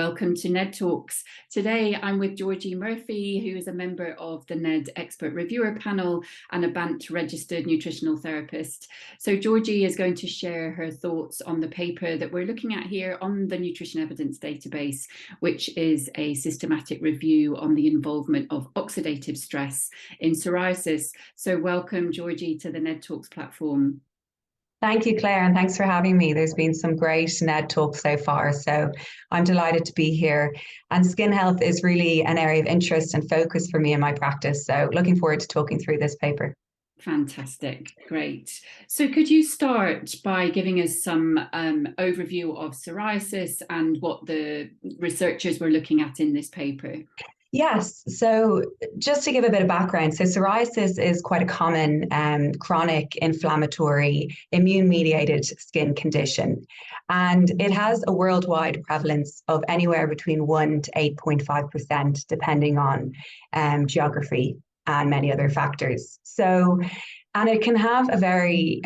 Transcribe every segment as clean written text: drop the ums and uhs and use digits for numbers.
welcome to NED Talks. Today I'm with Georgie Murphy, who is a member of the NED Expert Reviewer Panel and a BANT registered nutritional therapist. So Georgie is going to share her thoughts on the paper that we're looking at here on the Nutrition Evidence Database, which is a systematic review on the involvement of oxidative stress in psoriasis. So welcome, Georgie, to the NED Talks platform. Thank you, Claire, and thanks for having me. There's been some great NED talks so far, so I'm delighted to be here. And skin health is really an area of interest and focus for me in my practice, so looking forward to talking through this paper. Fantastic, great. So could you start by giving us some overview of psoriasis and what the researchers were looking at in this paper? Yes, so just to give a bit of background, so psoriasis is quite a common chronic inflammatory immune-mediated skin condition, and it has a worldwide prevalence of anywhere between 1 to 8.5%, depending on geography and many other factors. And it can have a very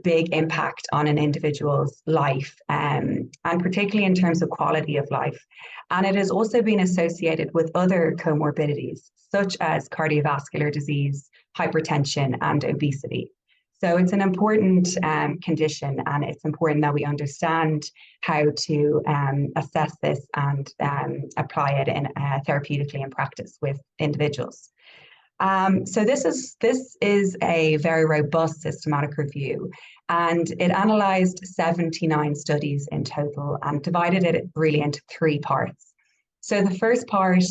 big impact on an individual's life, and particularly in terms of quality of life. And it has also been associated with other comorbidities, such as cardiovascular disease, hypertension, and obesity. So it's an important condition, and it's important that we understand how to assess this and apply it in therapeutically in practice with individuals. So this is a very robust systematic review, and it analysed 79 studies in total and divided it really into 3 parts. So the first part,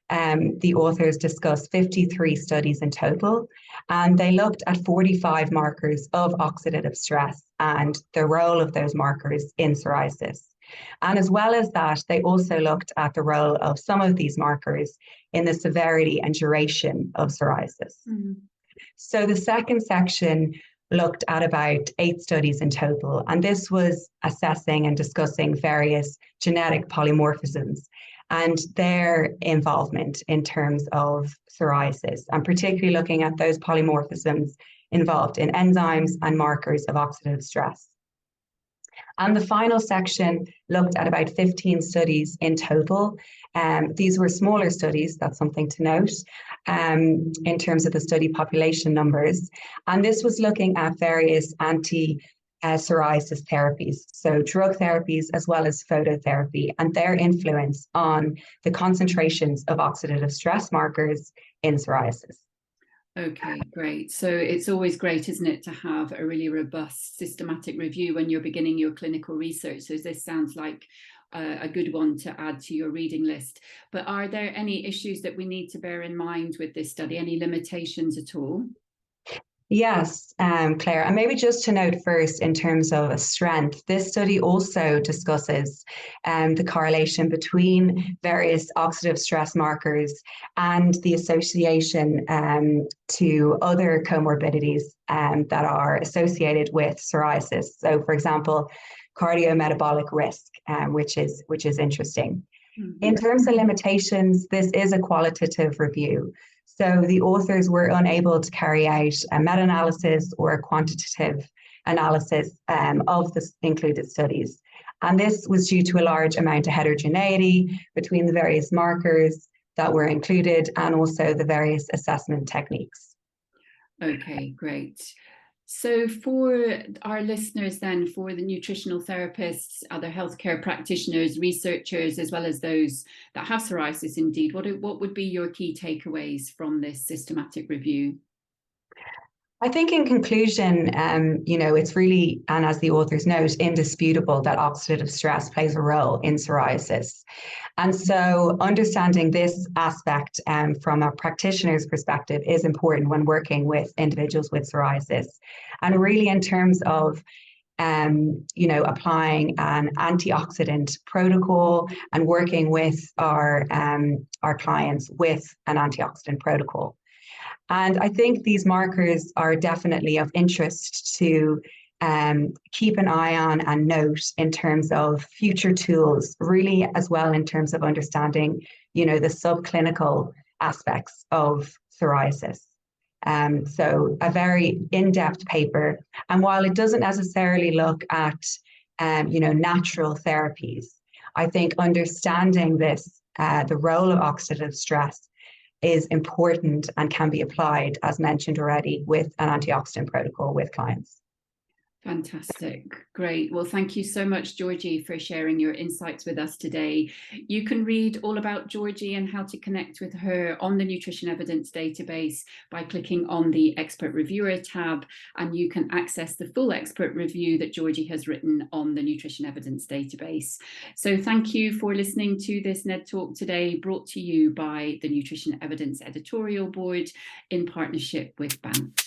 the authors discussed 53 studies in total, and they looked at 45 markers of oxidative stress and the role of those markers in psoriasis. And as well as that, they also looked at the role of some of these markers in the severity and duration of psoriasis. Mm-hmm. So the second section looked at about 8 studies in total, and this was assessing and discussing various genetic polymorphisms and their involvement in terms of psoriasis, and particularly looking at those polymorphisms involved in enzymes and markers of oxidative stress. And the final section looked at about 15 studies in total. These were smaller studies, that's something to note, in terms of the study population numbers. And this was looking at various anti-psoriasis therapies, so drug therapies as well as phototherapy, and their influence on the concentrations of oxidative stress markers in psoriasis. Okay, great. So it's always great, isn't it, to have a really robust systematic review when you're beginning your clinical research. So this sounds like a good one to add to your reading list. But are there any issues that we need to bear in mind with this study? Any limitations at all? Yes, Claire, and maybe just to note first in terms of a strength, this study also discusses the correlation between various oxidative stress markers and the association to other comorbidities that are associated with psoriasis. So, for example, cardiometabolic risk, which is interesting. Mm-hmm. In terms of limitations, this is a qualitative review. So the authors were unable to carry out a meta-analysis or a quantitative analysis of the included studies. And this was due to a large amount of heterogeneity between the various markers that were included and also the various assessment techniques. Okay, great. So for our listeners then, for the nutritional therapists, other healthcare practitioners, researchers, as well as those that have psoriasis indeed, what would be your key takeaways from this systematic review? I think in conclusion, it's really, and as the authors note, indisputable that oxidative stress plays a role in psoriasis. And so understanding this aspect from a practitioner's perspective is important when working with individuals with psoriasis. And really in terms of applying an antioxidant protocol and working with our clients with an antioxidant protocol. And I think these markers are definitely of interest to keep an eye on and note in terms of future tools, really as well in terms of understanding, the subclinical aspects of psoriasis. So a very in-depth paper. And while it doesn't necessarily look at, natural therapies, I think understanding this, the role of oxidative stress is important and can be applied, as mentioned already, with an antioxidant protocol with clients. Fantastic. Great. Well, thank you so much, Georgie, for sharing your insights with us today. You can read all about Georgie and how to connect with her on the Nutrition Evidence Database by clicking on the Expert Reviewer tab, and you can access the full expert review that Georgie has written on the Nutrition Evidence Database. So thank you for listening to this NED Talk today, brought to you by the Nutrition Evidence Editorial Board in partnership with BANT.